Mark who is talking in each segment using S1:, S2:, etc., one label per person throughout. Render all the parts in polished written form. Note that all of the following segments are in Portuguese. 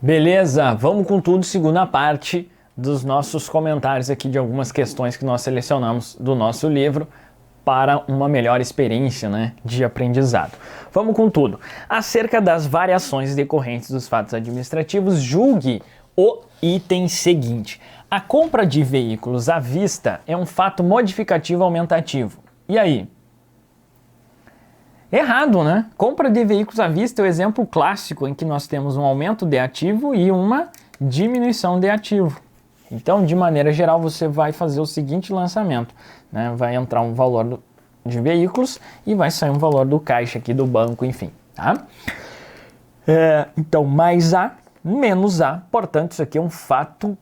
S1: Beleza, vamos com tudo, segunda parte dos nossos comentários aqui de algumas questões que nós selecionamos do nosso livro para uma melhor experiência, né, de aprendizado. Vamos com tudo. Acerca das variações decorrentes dos fatos administrativos, julgue o item seguinte. A compra de veículos à vista é um fato modificativo aumentativo. E aí? Errado, né? Compra de veículos à vista é o exemplo clássico em que nós temos um aumento de ativo e uma diminuição de ativo. Então, de maneira geral, você vai fazer o seguinte lançamento, né? Vai entrar um valor de veículos e vai sair um valor do caixa aqui do banco, enfim, tá? Então, mais A, menos A, portanto, isso aqui é um fato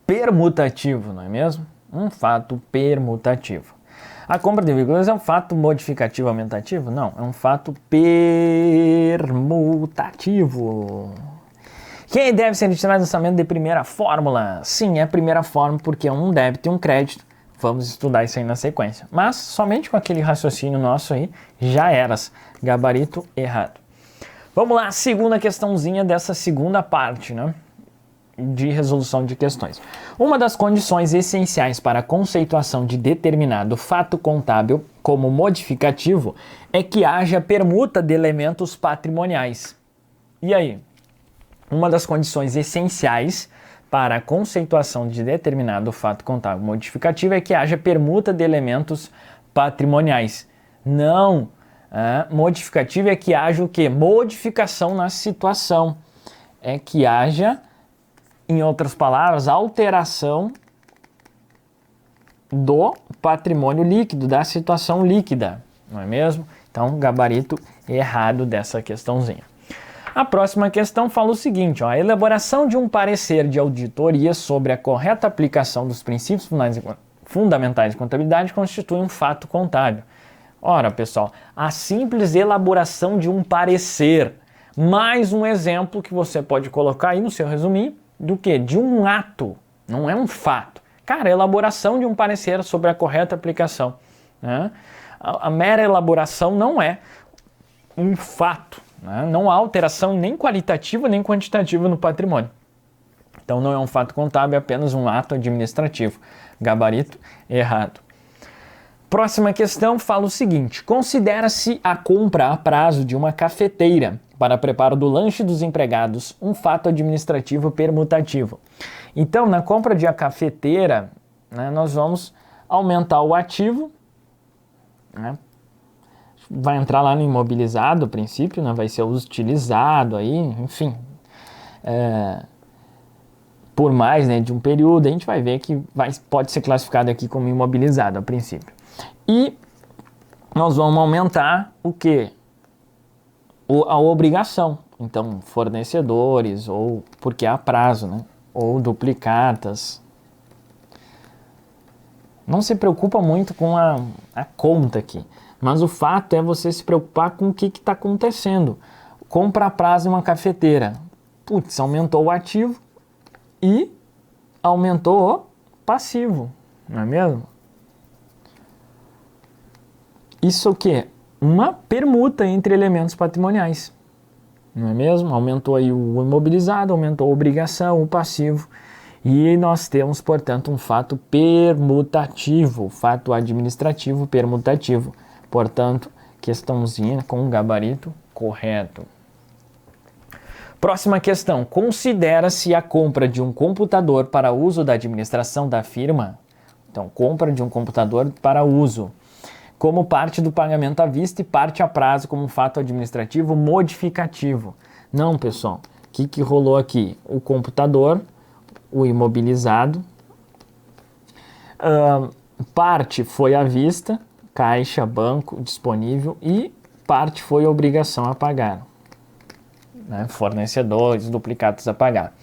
S1: permutativo, não é mesmo? Um fato permutativo. A compra de veículos é um fato modificativo aumentativo? Não, é um fato permutativo. Quem deve ser destinado ao lançamento de primeira fórmula? Sim, é a primeira fórmula porque é um débito e um crédito. Vamos estudar isso aí na sequência. Mas somente com aquele raciocínio nosso aí, já eras. Gabarito errado. Vamos lá, segunda questãozinha dessa segunda parte, né? De resolução de questões. Uma das condições essenciais para a conceituação de determinado fato contábil como modificativo é que haja permuta de elementos patrimoniais. E aí? Uma das condições essenciais para a conceituação de determinado fato contábil modificativo é que haja permuta de elementos patrimoniais. Não, modificativo é que haja o quê? Modificação na situação. É que haja, em outras palavras, alteração do patrimônio líquido, da situação líquida, não é mesmo? Então, gabarito errado dessa questãozinha. A próxima questão fala o seguinte, ó, a elaboração de um parecer de auditoria sobre a correta aplicação dos princípios fundamentais de contabilidade constitui um fato contábil. Ora, pessoal, a simples elaboração de um parecer, mais um exemplo que você pode colocar aí no seu resuminho, do que? De um ato, não é um fato. Cara, a elaboração de um parecer sobre a correta aplicação, né? A mera elaboração não é um fato, né? Não há alteração nem qualitativa nem quantitativa no patrimônio. Então não é um fato contábil, é apenas um ato administrativo. Gabarito errado. Próxima questão fala o seguinte, considera-se a compra a prazo de uma cafeteira para preparo do lanche dos empregados um fato administrativo permutativo. Então, na compra de a cafeteira, né, nós vamos aumentar o ativo, né, vai entrar lá no imobilizado, a princípio, né, vai ser utilizado aí, enfim, por mais, né, de um período, a gente vai ver que pode ser classificado aqui como imobilizado a princípio. E nós vamos aumentar o quê? A obrigação. Então, fornecedores, ou porque há prazo, né? Ou duplicatas. Não se preocupa muito com a conta aqui. Mas o fato é você se preocupar com o que está acontecendo. Compra a prazo em uma cafeteira. Putz, aumentou o ativo e aumentou o passivo. Não é mesmo? Isso o quê? Uma permuta entre elementos patrimoniais, não é mesmo? Aumentou aí o imobilizado, aumentou a obrigação, o passivo, e nós temos, portanto, um fato permutativo, fato administrativo permutativo. Portanto, questãozinha com gabarito correto. Próxima questão, considera-se a compra de um computador para uso da administração da firma, então, compra de um computador para uso, como parte do pagamento à vista e parte a prazo como fato administrativo modificativo. Não, pessoal. O que rolou aqui? O computador, o imobilizado, parte foi à vista, caixa, banco, disponível, e parte foi obrigação a pagar, né? Fornecedores, duplicados a pagar.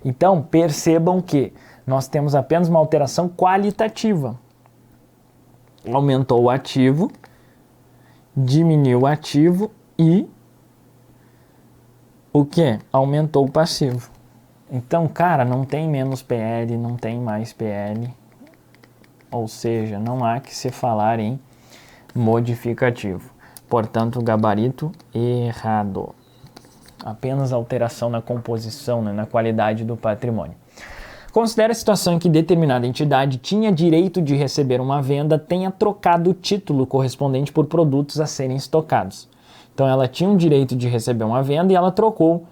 S1: Então, percebam que nós temos apenas uma alteração qualitativa. Aumentou o ativo, diminuiu o ativo e o que? Aumentou o passivo. Então, cara, não tem menos PL, não tem mais PL. Ou seja, não há que se falar em modificativo. Portanto, gabarito errado. apenas alteração na composição, né, na qualidade do patrimônio. Considere a situação em que determinada entidade tinha direito de receber uma venda, tenha trocado o título correspondente por produtos a serem estocados. Então ela tinha um direito de receber uma venda e ela trocou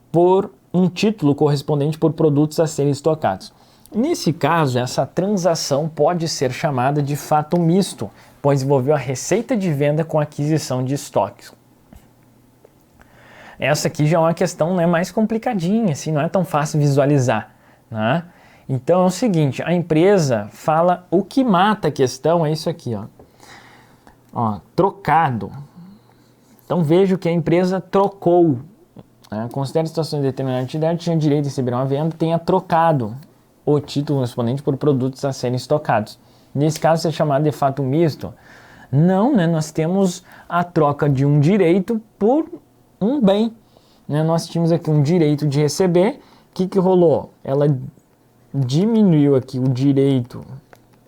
S1: por um título correspondente por produtos a serem estocados. Nesse caso, essa transação pode ser chamada de fato misto, pois envolveu a receita de venda com a aquisição de estoques. Essa aqui já é uma questão, né, mais complicadinha, assim, não é tão fácil visualizar, né? Então é o seguinte, a empresa fala, o que mata a questão é isso aqui, ó, trocado. Então vejo que a empresa trocou, né? Considere a situação de determinada entidade, tinha direito de receber uma venda, tenha trocado o título correspondente por produtos a serem estocados. Nesse caso, isso é chamado de fato misto? Não, né? Nós temos a troca de um direito por um bem, né? Nós tínhamos aqui um direito de receber. O que rolou? Ela diminuiu aqui o direito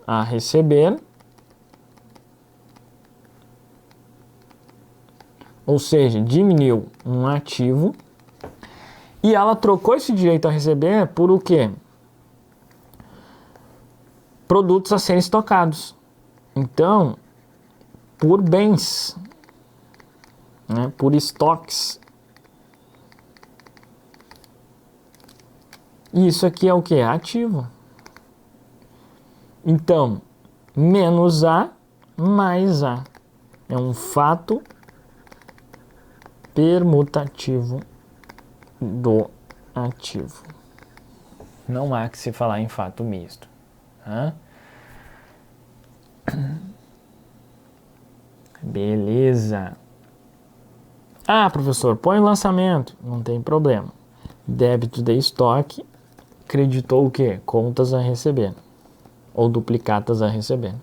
S1: a receber, ou seja, diminuiu um ativo, e ela trocou esse direito a receber por o quê? Produtos a serem estocados. Então, por bens, né, por estoques. Isso aqui é o que? Ativo. Então, menos A mais A. É um fato permutativo do ativo. Não há que se falar em fato misto. Beleza. Ah, professor, põe o lançamento. Não tem problema. Débito de estoque, creditou o quê? Contas a receber. Ou duplicatas a receber.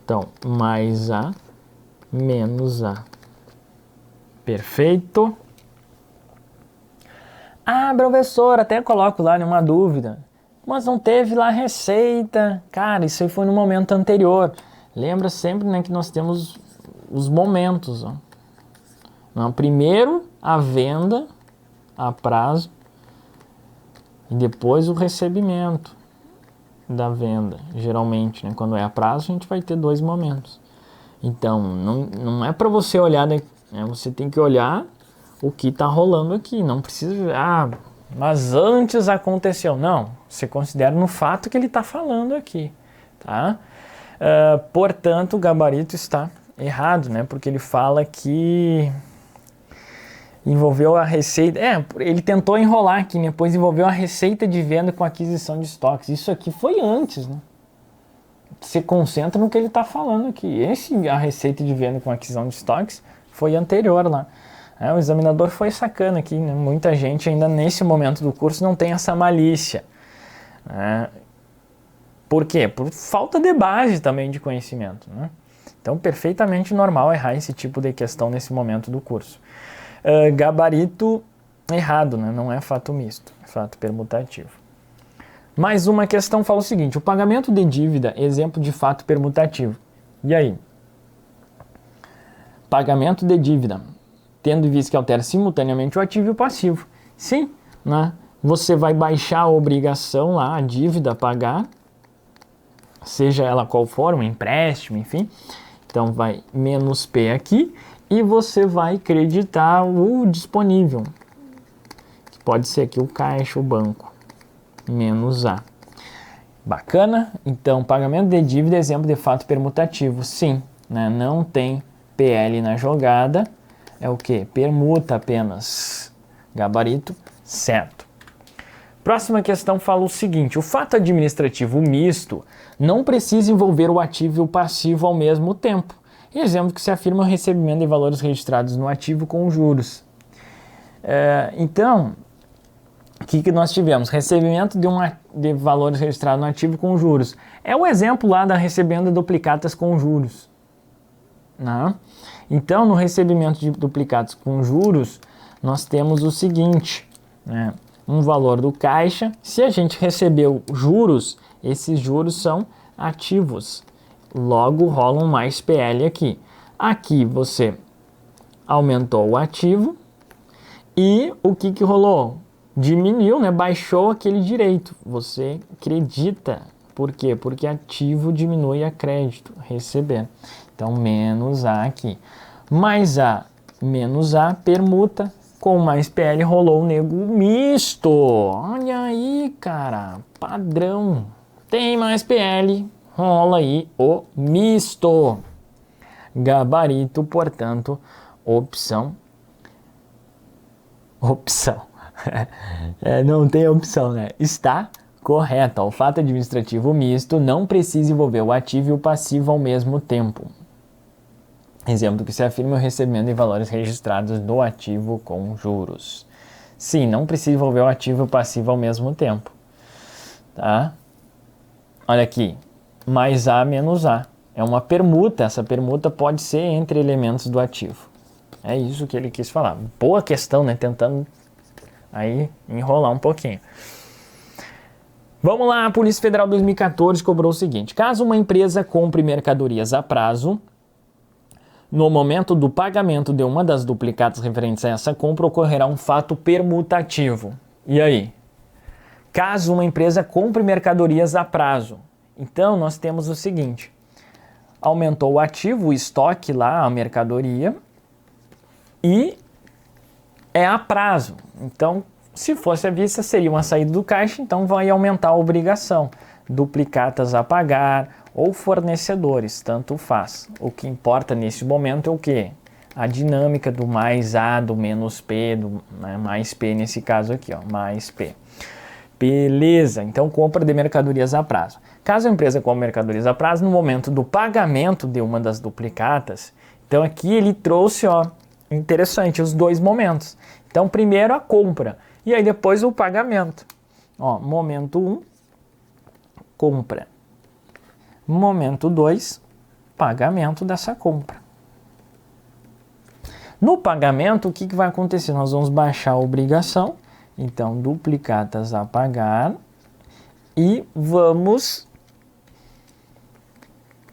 S1: Então, mais A, menos A. Perfeito. Ah, professor, até coloco lá numa dúvida. Mas não teve lá receita. Cara, isso aí foi no momento anterior. Lembra sempre, né, que nós temos os momentos. Primeiro, a venda a prazo. E depois o recebimento da venda. Geralmente, né, quando é a prazo, a gente vai ter 2 momentos. Então, não é para você olhar, né, você tem que olhar o que está rolando aqui. Não precisa... mas antes aconteceu. Não, você considera no fato que ele está falando aqui, tá? Portanto, o gabarito está errado, né? Porque ele fala que envolveu a receita... ele tentou enrolar aqui, né? Pois envolveu a receita de venda com aquisição de estoques. Isso aqui foi antes, né? Se concentra no que ele está falando aqui. A receita de venda com aquisição de estoques foi anterior lá. O examinador foi sacana aqui, né? Muita gente ainda nesse momento do curso não tem essa malícia. Por quê? Por falta de base também de conhecimento, né? Então, perfeitamente normal errar esse tipo de questão nesse momento do curso. Gabarito errado, né? Não é fato misto, é fato permutativo. Mais uma questão fala o seguinte, o pagamento de dívida, exemplo de fato permutativo. E aí? Pagamento de dívida, tendo em vista que altera simultaneamente o ativo e o passivo. Sim, né? Você vai baixar a obrigação lá, a dívida a pagar, seja ela qual for, um empréstimo, enfim. Então vai menos P aqui e você vai creditar o disponível, que pode ser aqui o caixa, o banco, menos A. Bacana? Então, pagamento de dívida, exemplo de fato permutativo. Sim, né? Não tem PL na jogada. É o que? Permuta apenas. Gabarito, certo. Próxima questão fala o seguinte, o fato administrativo misto não precisa envolver o ativo e o passivo ao mesmo tempo. Exemplo que se afirma o recebimento de valores registrados no ativo com juros. Então, o que nós tivemos? Recebimento de valores registrados no ativo com juros. É o exemplo lá da recebendo de duplicatas com juros. Né? Então, no recebimento de duplicatas com juros, nós temos o seguinte, né? Um valor do caixa. Se a gente recebeu juros, esses juros são ativos. Logo, rolam mais PL aqui. Aqui você aumentou o ativo e o que rolou? Diminuiu, né? Baixou aquele direito. Você acredita. Por quê? Porque ativo diminui a crédito, receber. Então, menos A aqui. Mais A, menos A, permuta. Com mais PL rolou o nego misto. Olha aí, cara. Padrão. Tem mais PL, rola aí o misto. Gabarito, portanto, opção. Não tem opção, né? Está correta. O fato administrativo misto não precisa envolver o ativo e o passivo ao mesmo tempo. Exemplo que se afirma o recebimento em valores registrados do ativo com juros. Sim, não precisa envolver o ativo e o passivo ao mesmo tempo. Tá? Olha aqui. Mais A menos A. É uma permuta. Essa permuta pode ser entre elementos do ativo. É isso que ele quis falar. Boa questão, né? Tentando aí enrolar um pouquinho. Vamos lá, a Polícia Federal 2014 cobrou o seguinte. Caso uma empresa compre mercadorias a prazo, no momento do pagamento de uma das duplicatas referentes a essa compra, ocorrerá um fato permutativo. E aí? Caso uma empresa compre mercadorias a prazo, então nós temos o seguinte. Aumentou o ativo, o estoque lá, a mercadoria, e é a prazo. Então, se fosse à vista, seria uma saída do caixa, então vai aumentar a obrigação. Duplicatas a pagar ou fornecedores, tanto faz. O que importa nesse momento é o quê? A dinâmica do mais A, do menos P, do mais P nesse caso aqui, ó, mais P. Beleza, então compra de mercadorias a prazo. Caso a empresa compre mercadorias a prazo, no momento do pagamento de uma das duplicatas, então aqui ele trouxe, ó, interessante, os dois momentos. Então, primeiro a compra e aí depois o pagamento. Ó, momento 1, compra. Momento 2, pagamento dessa compra. No pagamento, o que vai acontecer? Nós vamos baixar a obrigação. Então, duplicatas a pagar e vamos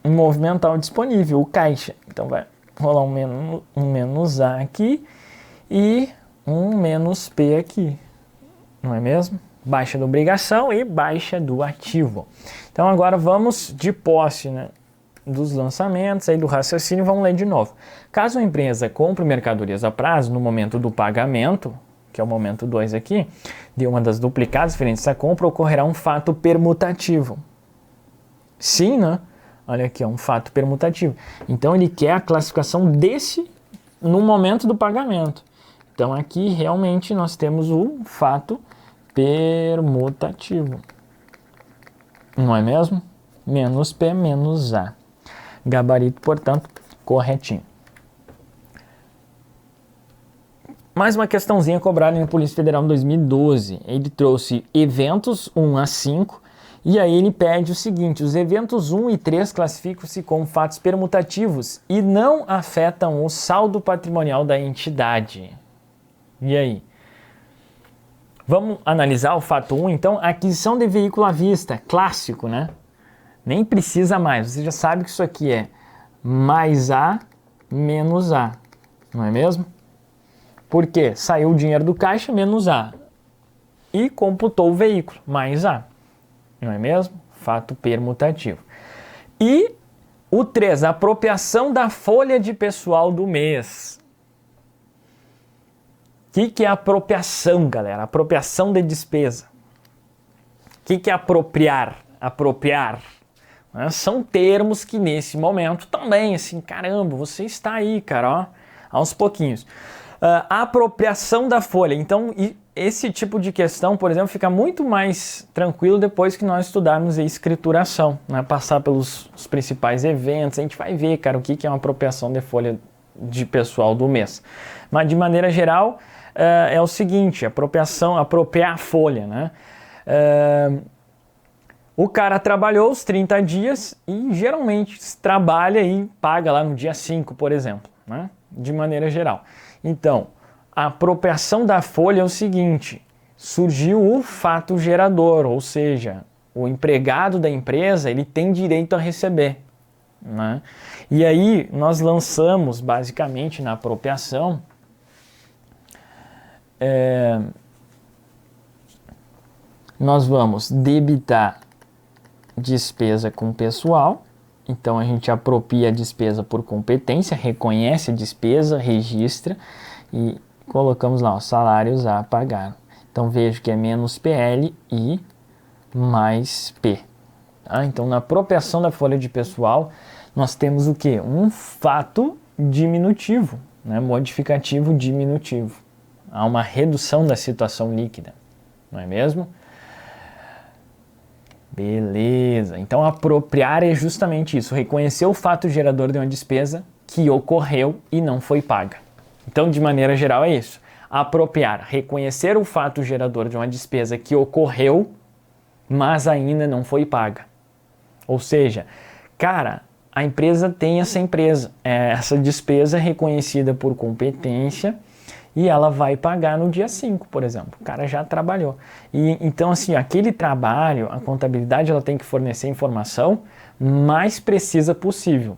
S1: movimentar o disponível, o caixa. Então, vai rolar um menos A aqui e um menos P aqui, não é mesmo? Baixa da obrigação e baixa do ativo. Então agora vamos de posse, né, dos lançamentos, aí do raciocínio, vamos ler de novo. Caso a empresa compre mercadorias a prazo no momento do pagamento, que é o momento 2 aqui, de uma das duplicadas referentes à compra, ocorrerá um fato permutativo. Sim, né? Olha aqui, é um fato permutativo. Então, ele quer a classificação desse no momento do pagamento. Então, aqui, realmente, nós temos o fato permutativo. Não é mesmo? Menos P, menos A. Gabarito, portanto, corretinho. Mais uma questãozinha cobrada na Polícia Federal em 2012. Ele trouxe eventos 1 a 5. E aí ele pede o seguinte, os eventos 1 e 3 classificam-se como fatos permutativos e não afetam o saldo patrimonial da entidade. E aí? Vamos analisar o fato 1, então, aquisição de veículo à vista, clássico, né? Nem precisa mais, você já sabe que isso aqui é mais A menos A, não é mesmo? Porque saiu o dinheiro do caixa menos A e computou o veículo, mais A. Não é mesmo? Fato permutativo. E o 3, apropriação da folha de pessoal do mês. O que é apropriação, galera? Apropriação de despesa. O que é apropriar? Apropriar. São termos que nesse momento também, assim, caramba, você está aí, cara, ó, aos pouquinhos. A apropriação da folha. Então, esse tipo de questão, por exemplo, fica muito mais tranquilo depois que nós estudarmos a escrituração, né? Passar pelos os principais eventos, a gente vai ver, cara, o que é uma apropriação de folha de pessoal do mês. Mas, de maneira geral, é o seguinte, apropriar a folha, né? O cara trabalhou os 30 dias e geralmente trabalha e paga lá no dia 5, por exemplo, né? De maneira geral. Então, a apropriação da folha é o seguinte, surgiu o fato gerador, ou seja, o empregado da empresa ele tem direito a receber. né? E aí nós lançamos basicamente na apropriação nós vamos debitar despesa com pessoal, então a gente apropria a despesa por competência, reconhece a despesa, registra e colocamos lá os salários a pagar. Então vejo que é menos PL e mais P. Tá? Então na apropriação da folha de pessoal nós temos o que? Um fato diminutivo, né? Modificativo diminutivo. Há uma redução da situação líquida, não é mesmo? Beleza, então apropriar é justamente isso, reconhecer o fato gerador de uma despesa que ocorreu e não foi paga. Então, de maneira geral, é isso. Apropriar, reconhecer o fato gerador de uma despesa que ocorreu, mas ainda não foi paga. Ou seja, cara, a empresa tem essa despesa reconhecida por competência e ela vai pagar no dia 5, por exemplo. O cara já trabalhou. E, então, assim, aquele trabalho, a contabilidade ela tem que fornecer informação mais precisa possível.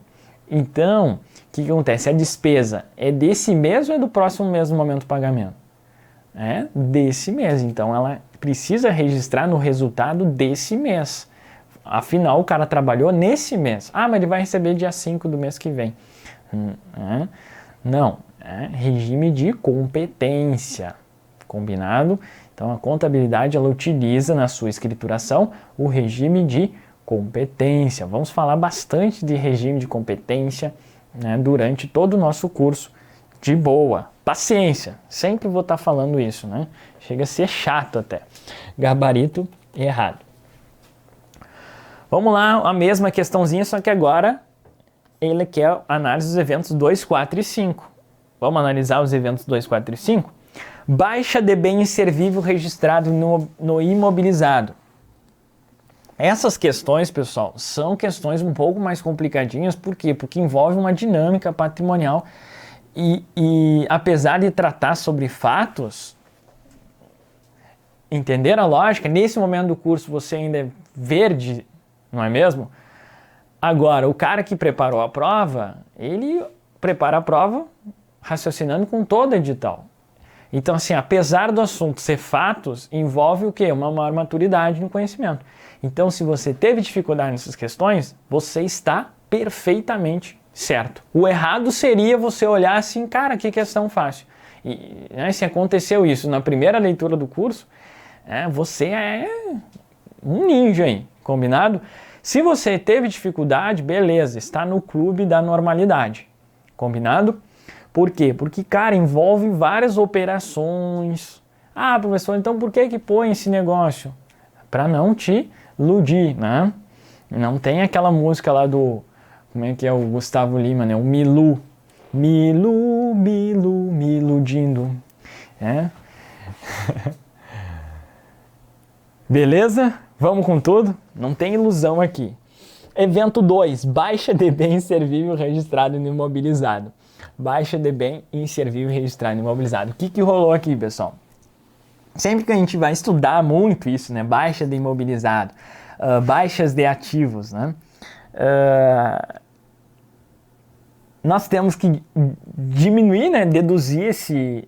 S1: Então, o que acontece? A despesa é desse mês ou é do próximo mês no momento do pagamento? É desse mês. Então, ela precisa registrar no resultado desse mês. Afinal, o cara trabalhou nesse mês. Ah, mas ele vai receber dia 5 do mês que vem. Não. Regime de competência. Combinado? Então, a contabilidade ela utiliza na sua escrituração o regime de competência. Vamos falar bastante de regime de competência, né, durante todo o nosso curso. De boa. Paciência. Sempre vou estar falando isso, né? Chega a ser chato até. Gabarito errado. Vamos lá, a mesma questãozinha, só que agora ele quer análise dos eventos 2, 4 e 5. Vamos analisar os eventos 2, 4 e 5? Baixa de bem inservível registrado no imobilizado. Essas questões, pessoal, são questões um pouco mais complicadinhas. Por quê? Porque envolve uma dinâmica patrimonial e apesar de tratar sobre fatos, entender a lógica, nesse momento do curso você ainda é verde, não é mesmo? Agora, o cara que preparou a prova, ele prepara a prova raciocinando com todo edital. Então, assim, apesar do assunto ser fatos, envolve o quê? Uma maior maturidade no conhecimento. Então, se você teve dificuldade nessas questões, você está perfeitamente certo. O errado seria você olhar assim, cara, que questão fácil. E né, se aconteceu isso na primeira leitura do curso, você é um ninja aí, combinado? Se você teve dificuldade, beleza, está no clube da normalidade, combinado? Por quê? Porque, cara, envolve várias operações. Ah, professor, então por que põe esse negócio? Para não te iludir, né? Não tem aquela música lá do... Como é que é o Gustavo Lima, né? O Milu. Milu, Milu, me iludindo. Beleza? Vamos com tudo? Não tem ilusão aqui. Evento 2. Baixa de bem inservível registrado no imobilizado. Baixa de bem inservível registrado no imobilizado. O que rolou aqui, pessoal? Sempre que a gente vai estudar muito isso, né? Baixa de imobilizado, baixas de ativos, né? Nós temos que diminuir, né? Deduzir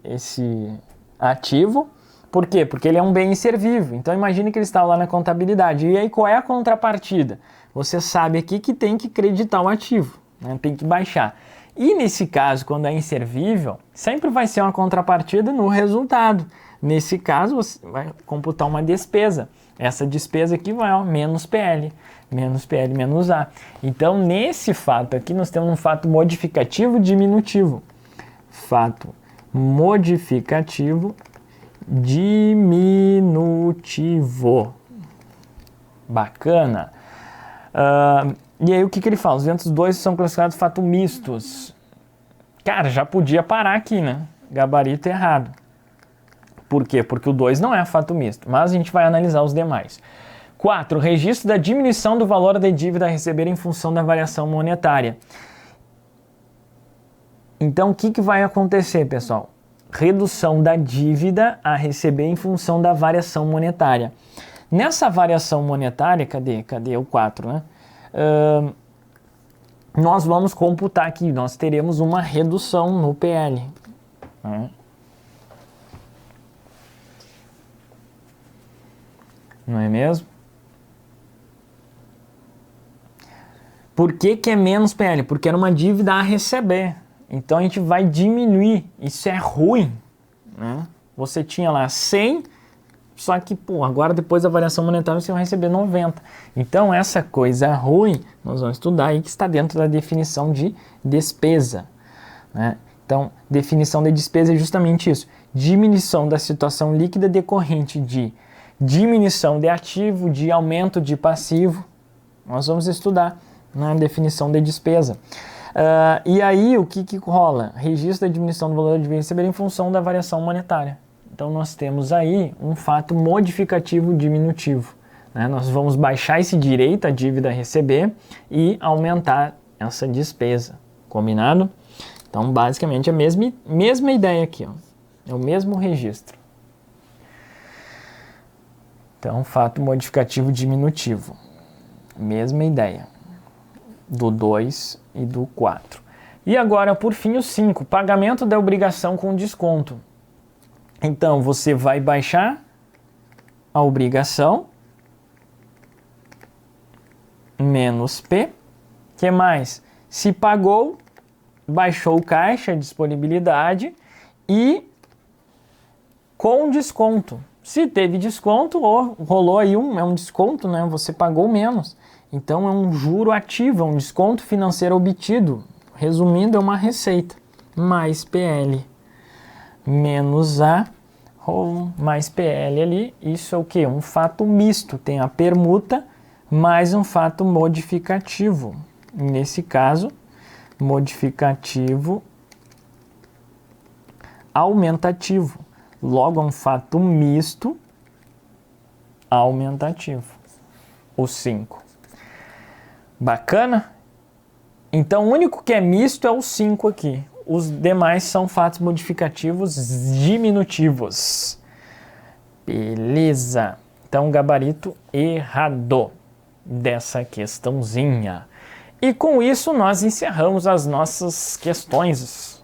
S1: esse ativo. Por quê? Porque ele é um bem inservível. Então imagine que ele está lá na contabilidade. E aí qual é a contrapartida? Você sabe aqui que tem que creditar o ativo, né? Tem que baixar. E nesse caso, quando é inservível, sempre vai ser uma contrapartida no resultado. Nesse caso, você vai computar uma despesa. Essa despesa aqui vai, menos PL, menos A. Então, nesse fato aqui, nós temos um fato modificativo diminutivo. Fato modificativo diminutivo. Bacana. E aí o que ele fala? Os eventos 2 são classificados fato mistos. Cara, já podia parar aqui, né? Gabarito errado. Por quê? Porque o 2 não é fato misto, mas a gente vai analisar os demais. 4. Registro da diminuição do valor da dívida a receber em função da variação monetária. Então, o que vai acontecer, pessoal? Redução da dívida a receber em função da variação monetária. Nessa variação monetária, cadê o 4, né? nós vamos computar aqui, nós teremos uma redução no PL. Não é mesmo? Por que que é menos PL? Porque era uma dívida a receber. Então a gente vai diminuir. Isso é ruim, né? Você tinha lá 100, só que, pô, agora depois da variação monetária você vai receber 90. Então essa coisa ruim, nós vamos estudar aí que está dentro da definição de despesa, né? Então, definição de despesa é justamente isso. Diminuição da situação líquida decorrente de diminuição de ativo, de aumento de passivo. Nós vamos estudar na definição de despesa. E aí, o que rola? Registro da diminuição do valor de bem receber em função da variação monetária. Então, nós temos aí um fato modificativo diminutivo, né? Nós vamos baixar esse direito à dívida a receber e aumentar essa despesa. Combinado? Então, basicamente, a mesma ideia aqui, ó. É o mesmo registro. Então, fato modificativo diminutivo. Mesma ideia. Do 2 e do 4. E agora, por fim, o 5. Pagamento da obrigação com desconto. Então, você vai baixar a obrigação menos P. O que mais? Se pagou, baixou o caixa, disponibilidade e com desconto. Se teve desconto, rolou aí um desconto, né? Você pagou menos. Então é um juro ativo, é um desconto financeiro obtido. Resumindo, é uma receita. Mais PL menos A mais PL ali. Isso é o quê? Um fato misto. Tem a permuta mais um fato modificativo. Nesse caso, modificativo aumentativo. Logo, é um fato misto aumentativo. O 5. Bacana? Então, o único que é misto é o 5 aqui. Os demais são fatos modificativos diminutivos. Beleza. Então, gabarito errado dessa questãozinha. E com isso, nós encerramos as nossas questões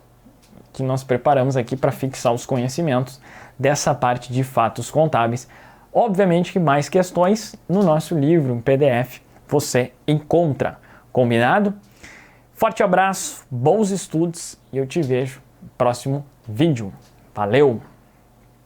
S1: que nós preparamos aqui para fixar os conhecimentos dessa parte de fatos contábeis. Obviamente que mais questões no nosso livro, em PDF, você encontra. Combinado? Forte abraço, bons estudos e eu te vejo no próximo vídeo. Valeu!